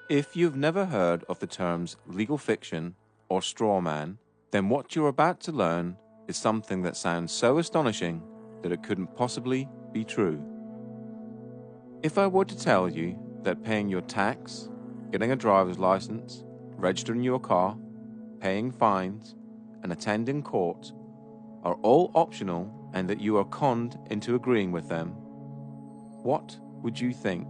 If you've never heard of the terms legal fiction or straw man, then what you're about to learn is something that sounds so astonishing that it couldn't possibly be true. If I were to tell you that paying your tax, getting a driver's license, registering your car, paying fines, and attending court are all optional and that you are conned into agreeing with them, what would you think?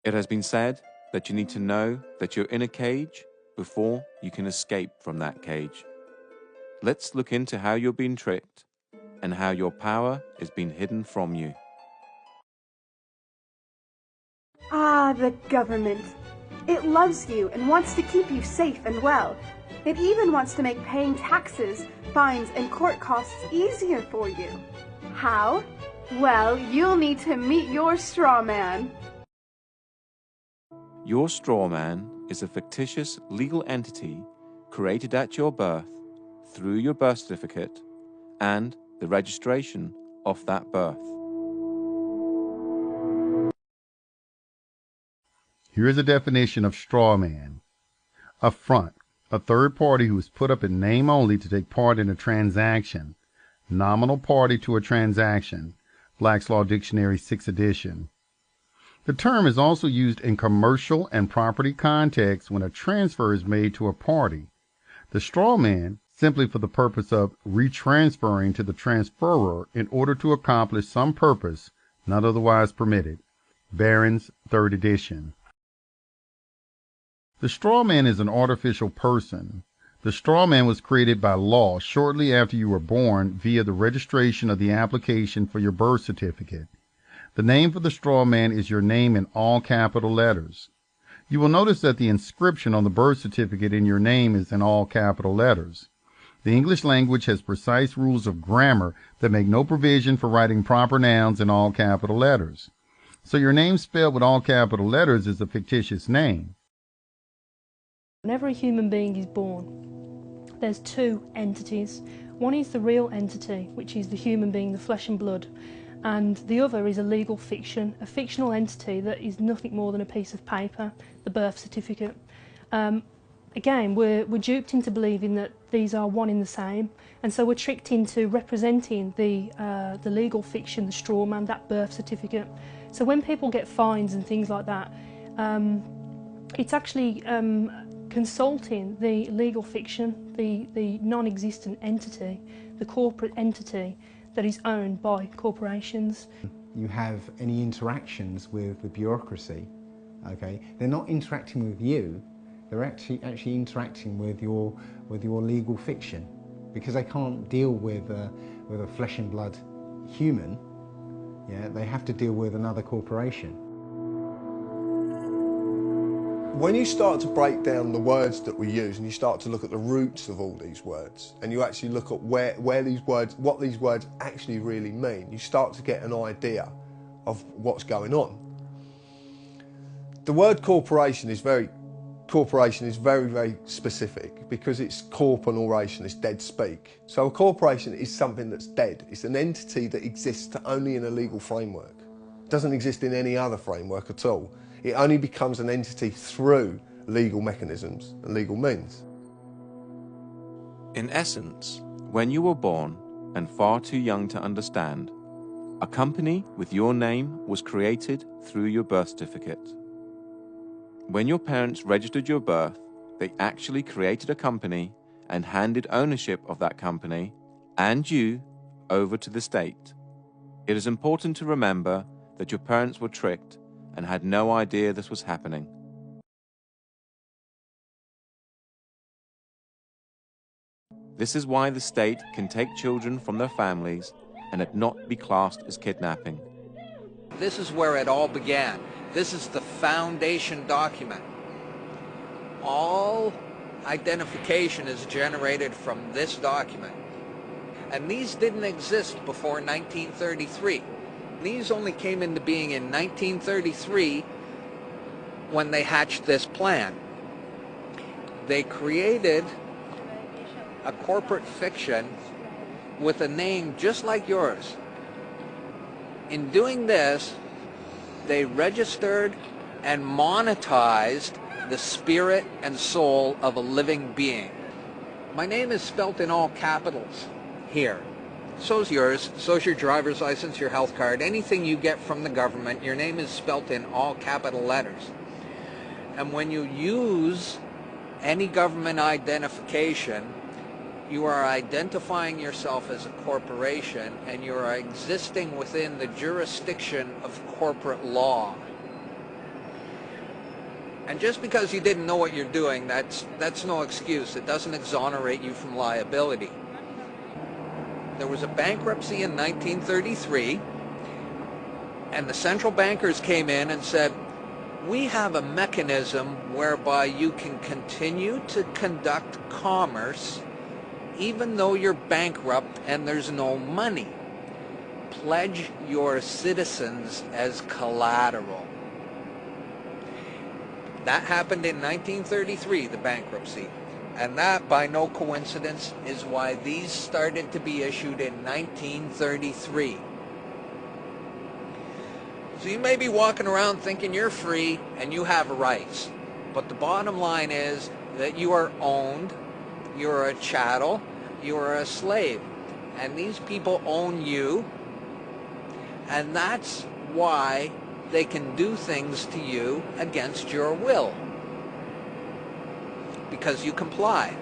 It has been said that you need to know that you're in a cage before you can escape from that cage. Let's look into how you're being tricked and how your power is being hidden from you. Ah, the government. It loves you and wants to keep you safe and well. It even wants to make paying taxes, fines, and court costs easier for you. How? Well, you'll need to meet your straw man. Your straw man is a fictitious legal entity created at your birth through your birth certificate and the registration of that birth. Here is a definition of straw man. A front, a third party who is put up in name only to take part in a transaction. Nominal party to a transaction. Black's Law Dictionary, 6th edition. The term is also used in commercial and property contexts when a transfer is made to a party. The straw man, simply for the purpose of retransferring to the transferor in order to accomplish some purpose not otherwise permitted. Barron's, 3rd edition. The straw man is an artificial person. The straw man was created by law shortly after you were born via the registration of the application for your birth certificate. The name for the straw man is your name in all capital letters. You will notice that the inscription on the birth certificate in your name is in all capital letters. The English language has precise rules of grammar that make no provision for writing proper nouns in all capital letters. So your name spelled with all capital letters is a fictitious name. Whenever a human being is born, there's two entities. One is the real entity, which is the human being, the flesh and blood, and the other is a legal fiction, a fictional entity that is nothing more than a piece of paper, the birth certificate. Again, we're duped into believing that these are one in the same, and so we're tricked into representing the legal fiction, the straw man, that birth certificate. So when people get fines and things like that, it's actually consulting the legal fiction, the non-existent entity, the corporate entity that is owned by corporations. You have any interactions with the bureaucracy, okay? They're not interacting with you, they're actually interacting with your legal fiction, because they can't deal with a flesh and blood human. Yeah, they have to deal with another corporation. When you start to break down the words that we use and you start to look at the roots of all these words and you actually look at where these words, what these words actually really mean, you start to get an idea of what's going on. The word corporation is very, very specific because it's corp and oration, it's dead speak. So a corporation is something that's dead. It's an entity that exists only in a legal framework. It doesn't exist in any other framework at all. It only becomes an entity through legal mechanisms and legal means. In essence, when you were born and far too young to understand, a company with your name was created through your birth certificate. When your parents registered your birth, they actually created a company and handed ownership of that company and you over to the state. It is important to remember that your parents were tricked and had no idea this was happening. This is why the state can take children from their families and it not be classed as kidnapping. This is where it all began. This is the foundation document. All identification is generated from this document. And these didn't exist before 1933. These only came into being in 1933 when they hatched this plan. They created a corporate fiction with a name just like yours. In doing this, they registered and monetized the spirit and soul of a living being. My name is spelt in all capitals here. So's yours, so's your driver's license, your health card, anything you get from the government, your name is spelt in all capital letters. And when you use any government identification, you are identifying yourself as a corporation, and you are existing within the jurisdiction of corporate law. And just because you didn't know what you're doing, that's no excuse. It doesn't exonerate you from liability. There was a bankruptcy in 1933, and the central bankers came in and said, we have a mechanism whereby you can continue to conduct commerce even though you're bankrupt and there's no money. Pledge your citizens as collateral. That happened in 1933, the bankruptcy. And that, by no coincidence, is why these started to be issued in 1933. So you may be walking around thinking you're free and you have rights. But the bottom line is that you are owned, you're a chattel, you're a slave. And these people own you. And that's why they can do things to you against your will. Because you comply.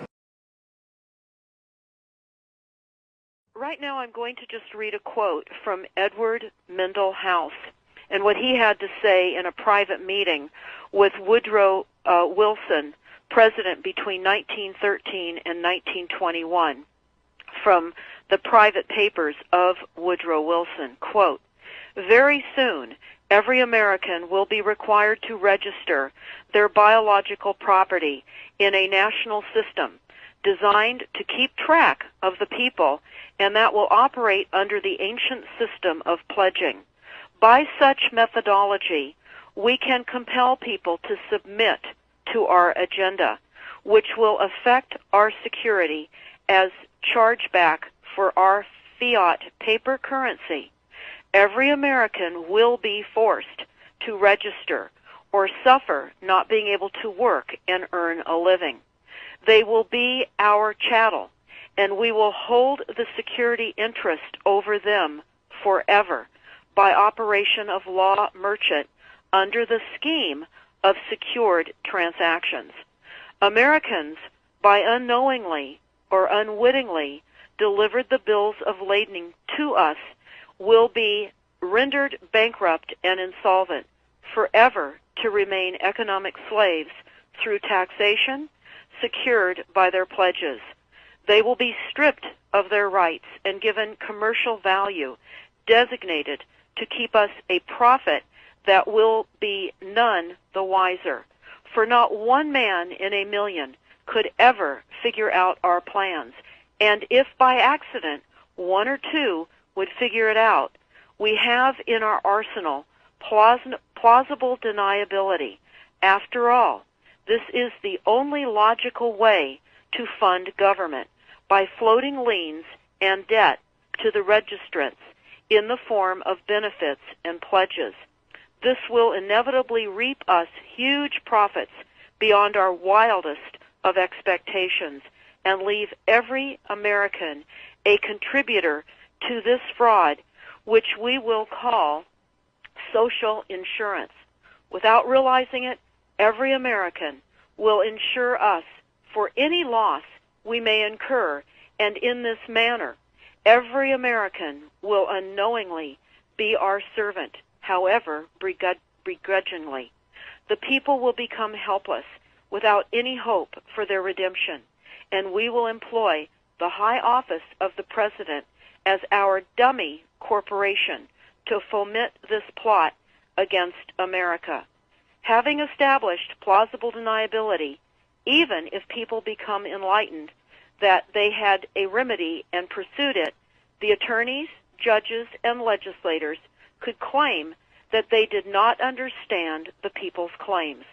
Right now I'm going to just read a quote from Edward Mendell House and what he had to say in a private meeting with Woodrow Wilson, president between 1913 and 1921, from the private papers of Woodrow Wilson. Quote, very soon, every American will be required to register their biological property in a national system designed to keep track of the people, and that will operate under the ancient system of pledging. By such methodology, we can compel people to submit to our agenda, which will affect our security as chargeback for our fiat paper currency. Every American will be forced to register or suffer not being able to work and earn a living. They will be our chattel, and we will hold the security interest over them forever by operation of law merchant under the scheme of secured transactions. Americans, by unknowingly or unwittingly delivered the bills of lading to us, will be rendered bankrupt and insolvent, forever to remain economic slaves through taxation secured by their pledges. They will be stripped of their rights and given commercial value designated to keep us a profit that will be none the wiser. For not one man in a million could ever figure out our plans, and if by accident one or two would figure it out, we have in our arsenal plausible deniability. After all, this is the only logical way to fund government, by floating liens and debt to the registrants in the form of benefits and pledges. This will inevitably reap us huge profits beyond our wildest of expectations and leave every American a contributor to this fraud, which we will call social insurance. Without realizing it, every American will insure us for any loss we may incur, and in this manner, every American will unknowingly be our servant, however begrudgingly. The people will become helpless without any hope for their redemption, and we will employ the high office of the President as our dummy corporation to foment this plot against America. Having established plausible deniability, even if people become enlightened that they had a remedy and pursued it, the attorneys, judges, and legislators could claim that they did not understand the people's claims,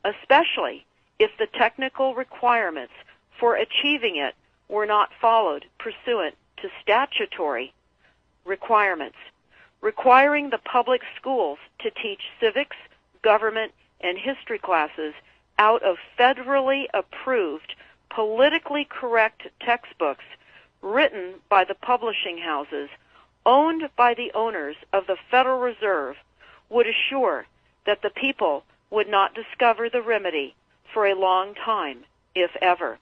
especially if the technical requirements for achieving it were not followed pursuant to statutory requirements. Requiring the public schools to teach civics, government, and history classes out of federally approved, politically correct textbooks written by the publishing houses, owned by the owners of the Federal Reserve, would assure that the people would not discover the remedy for a long time, if ever.